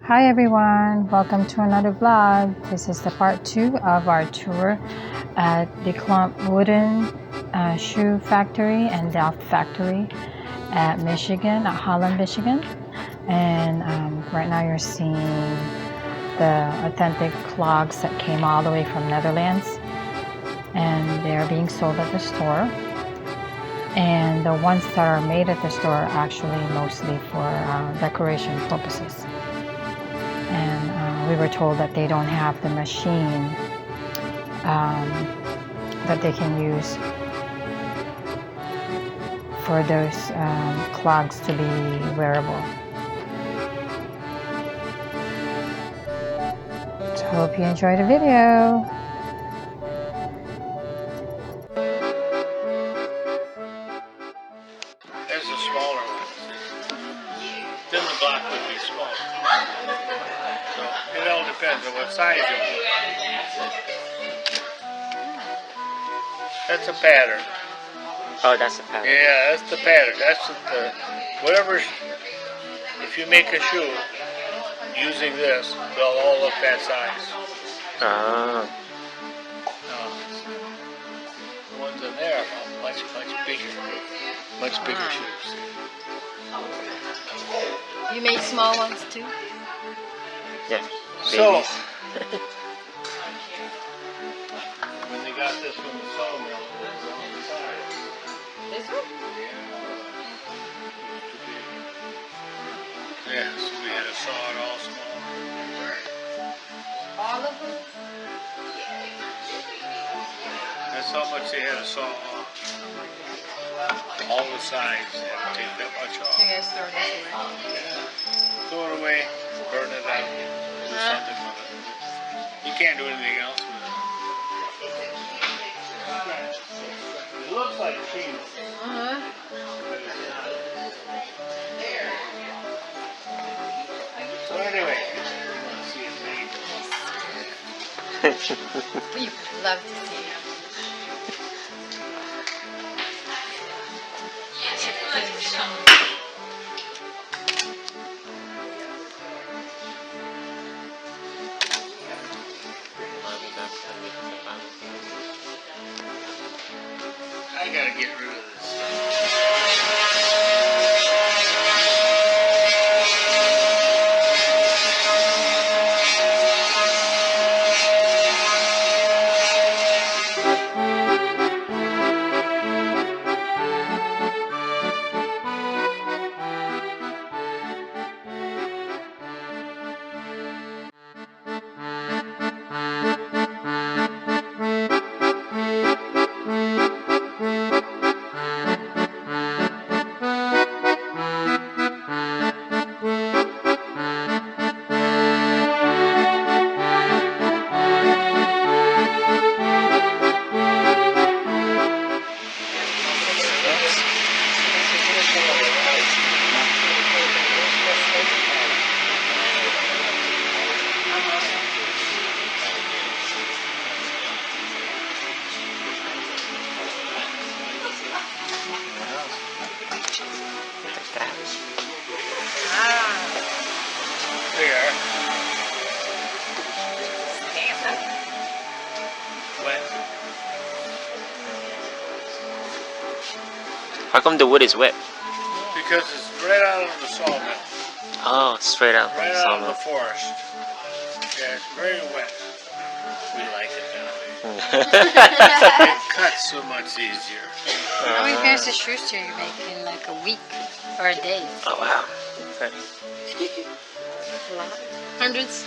Hi everyone, welcome to another vlog. This is the part 2 of our tour at the Klomp wooden shoe factory and Delft factory at Holland, Michigan. And right now you're seeing the authentic clogs that came all the way from Netherlands, and they're being sold at the store. And the ones that are made at the store are actually mostly for decoration purposes. And we were told that they don't have the machine that they can use for those clogs to be wearable. So hope you enjoy the video. There's a smaller one. Then the block would be smaller. So it all depends on what size you want. That's a pattern. Oh, that's the pattern. Yeah, that's the pattern. That's the whatever. If you make a shoe using this, they'll all look that size. Ah. The ones in there are much bigger shoes. You make small ones too? Yeah. So when they got this from the sawmill, it was on the side. This one? Yeah, so we had to saw it all small. All of them? That's how much they had to saw off. All the sides, they had to take that much off. You guys throw this away? Throw it away, burn it out, do something with it. You can't do anything else with it. It looks like cheese. But it's not. So anyway, you want to see it made. We would love to see it. I gotta get rid of this. There. Wet. How come the wood is wet? Because it's right out of the sawmill. Oh, straight out from Right the out of the sawmill. forest. Yeah, it's very wet. We like it that way. It cuts so much easier. How many pairs of shoes do you make in like a week or a day? Oh, wow. Okay. A lot. Hundreds?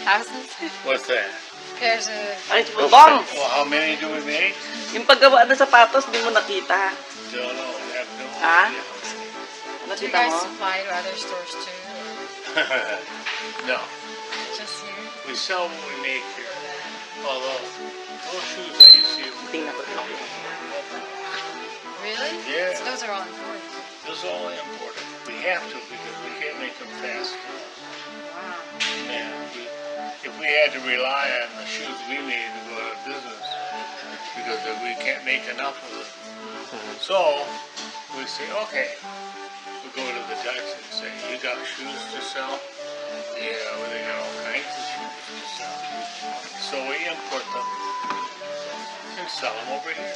Thousands? What's that? Pairs of... Ay, Clogs! Well, how many do we make? Yung paggawa ng sapatos, di mo nakita. Don't know. I have no Ah? idea. Do you Nakita guys mo? supply to other stores too? No. Just here? We sell what we make here. Although, those shoes that you see, Tingnan ko. Really? Yeah. So those are all imported. those are all imported. We have to because we can't make them fast. Wow. And if we had to rely on the shoes we made to go out of business, because we can't make enough of them. So, we say, okay, we go to the Dutch and say, you got shoes to sell? Yeah, we sell them over here.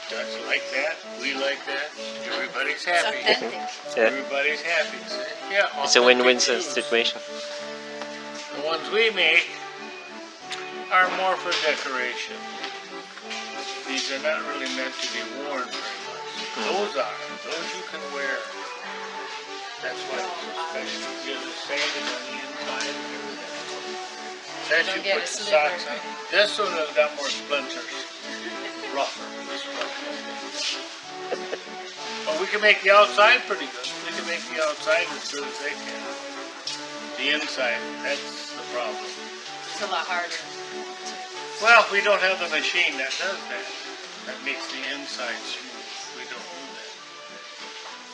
Dutch like that. We like that. Everybody's It's happy. authentic. Yeah. Everybody's happy. Yeah, It's a win-win authentic shoes. situation. The ones we make are more for decoration. These are not really meant to be worn very much. Those are. Those you can wear. That's why it's so special. You're the same on the inside and everything. Then Don't you get put a the sliver. socks on. This one has got more splinters. Rougher. It's rougher. But we can make the outside pretty good. We can make the outside as good as they can. The inside, that's the problem. It's a lot harder. Well, we don't have the machine that does that. That makes the inside smooth. We don't do that.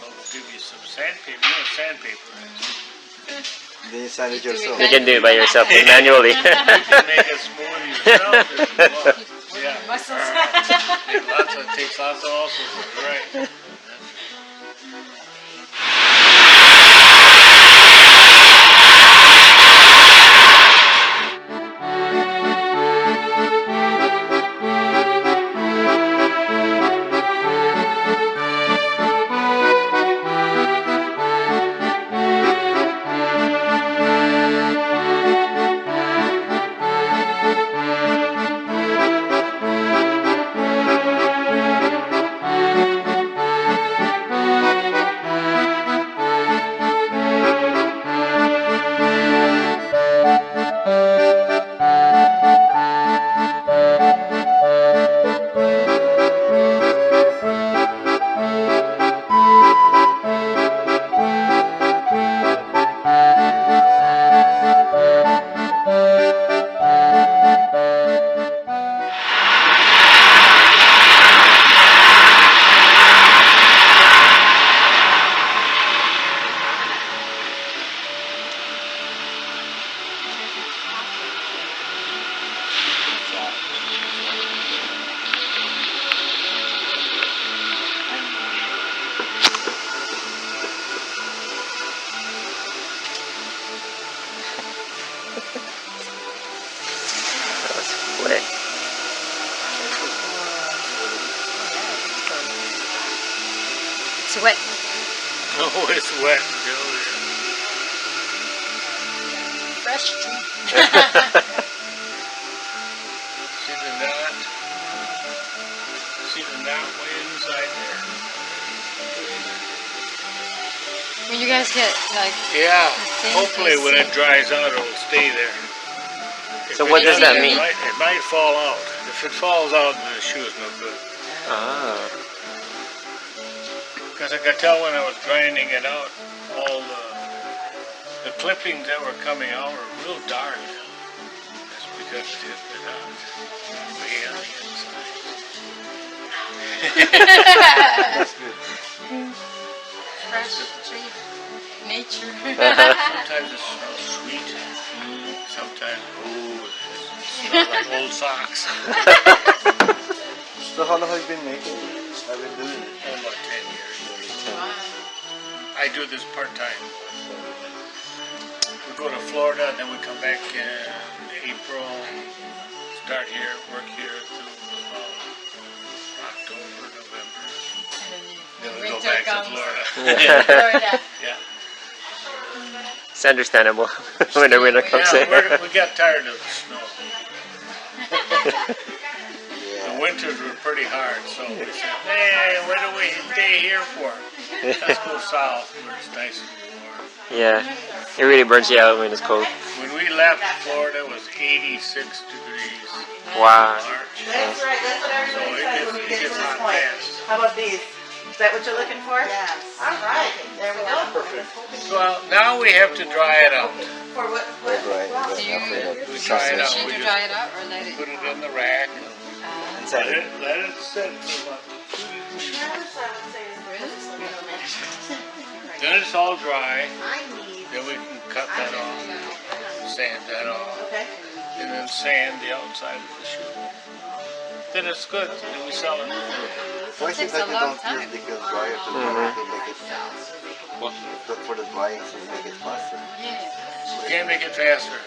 But we'll give you some sandpaper. You know what sandpaper is. Then you sand it yourself. You can do it by yourself manually. You can make it smooth yourself if you want. Yeah. Muscles. It takes lots of muscles. Right. That's wet. It's wet. Oh, it's wet. Fresh tree. See the knot? See the knot way inside there? When you guys get like Yeah. thing Hopefully to when see. it dries out, it'll stay there. So If what it does that doesn't, mean? It might fall out. If it falls out, then the shoe is no good. Ah. Because I could tell when I was grinding it out, all the clippings that were coming out were real dark. That's because it hit the knot way on the inside. That's good. fresh tree. Nature. Sometimes it smells sweet. Sometimes, ooh, it smells like old socks. So how long have you been making it? I've been doing it. About 10 years. Wow. I do this part-time. We go to Florida, then we come back in April, start here, work here till about October, November. Then we go Winter back comes. to Florida. Florida. Yeah. It's understandable when the winter comes in. We got tired of the snow. The winters were pretty hard, so we said, hey, what do we stay here for? Let's go south where it's nice and warm. Yeah, it really burns you out when it's cold. When we left, Florida was 86 degrees Wow. in March. That's right, that's what everybody says when we get to this point. How about these? Is that what you're looking for? Yes. All right, there we go. Perfect. Well, now we have to dry it out. For what? Right, Do you We dry it out. machine We to just dry it out or let it? put it in the rack. inside it. Let it sit for about 2 weeks. Then it's all dry. I need. Then we can cut that off, sand that off, Okay. and then sand the outside of the shoe. Then it's good. Then we sell it. Why is it takes that a you long don't time. use the dryer to make it for the drying to make it faster? Yeah. We can't make it faster.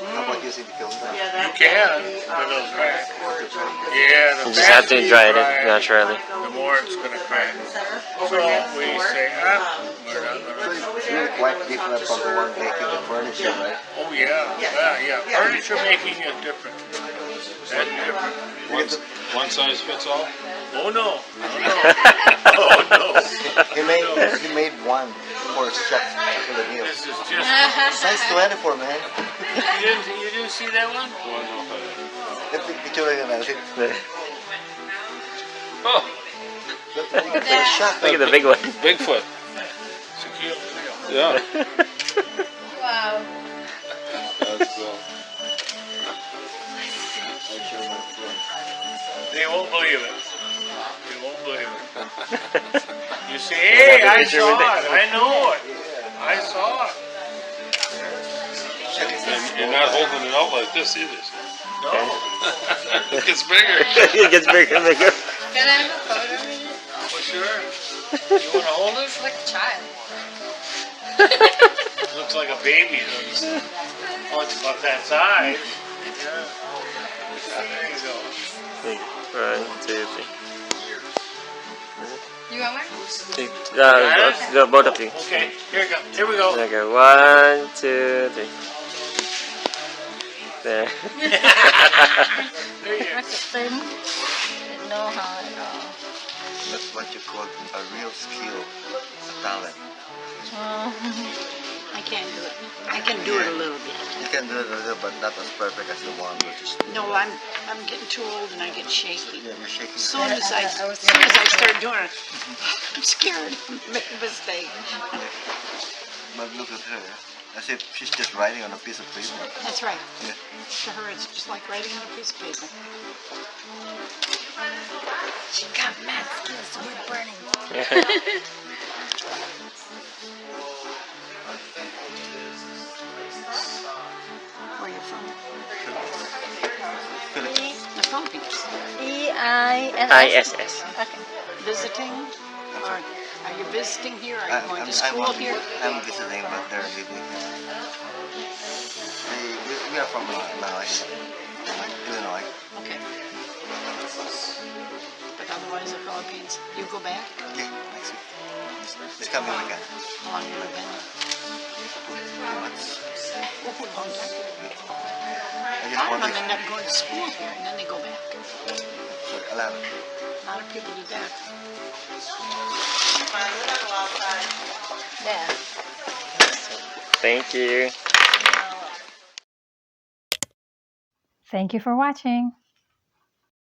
How about using the kiln? Yeah, You that can, would be, but it'll crack. for Yeah, the You just have to faster you dry it dry naturally. the more it's going to crack. over next So we door. say, we're not So going to. it's really quite different from the one making the furniture, right? Oh yeah. Furniture making is different. That's different. One size fits all? Oh no. Oh no. He made one for Shaquille O'Neal. This is just. Size 24, man. You didn't see that one? Picture yun natin. Oh, Look at that. Look at the big one. Bigfoot. Shaquille O'Neal. Yeah. Wow. That's cool. They won't believe it. They won't believe it. You say, hey, I saw it. I know it. I saw it. And you're not holding it out like this either. No. It gets bigger. It gets bigger and bigger. Can I have a photo of it? For sure. You want to hold it? It's like a child. Looks like a baby. Oh, it's about that size. Yeah. There you go. 1, 2, 3. You want one? Go, both of you. Okay, here we go. Here we go. Okay, 1, 2, 3. There. There you go. That's the thing. Didn't know how at all. That's what you call a real skill, a talent. I can't do it. I can do it a little bit. You can do it a little, but not as perfect as the one which is. No, I'm getting too old and I get shaky. Yeah, you're shaking. As soon as I start doing it, I'm scared to make a mistake. But look at her, as if she's just writing on a piece of paper. That's right. Yeah. To her, it's just like writing on a piece of paper. She got mad skills, so we're burning. Where are you from? Philippines. The Philippines. ISS. Okay. Visiting? Or are you visiting here? Are you going to school here? I'm visiting, but they're living here. We are from Illinois. Okay. But otherwise, the Philippines. You go back? Yeah, next week. This coming weekend. How long have you been there? 2 months. Oh, a long time. I A just lot want of them to. end up going to school here and then they go back. A lot. A lot of people do that. Yeah. Thank you. Thank you for watching.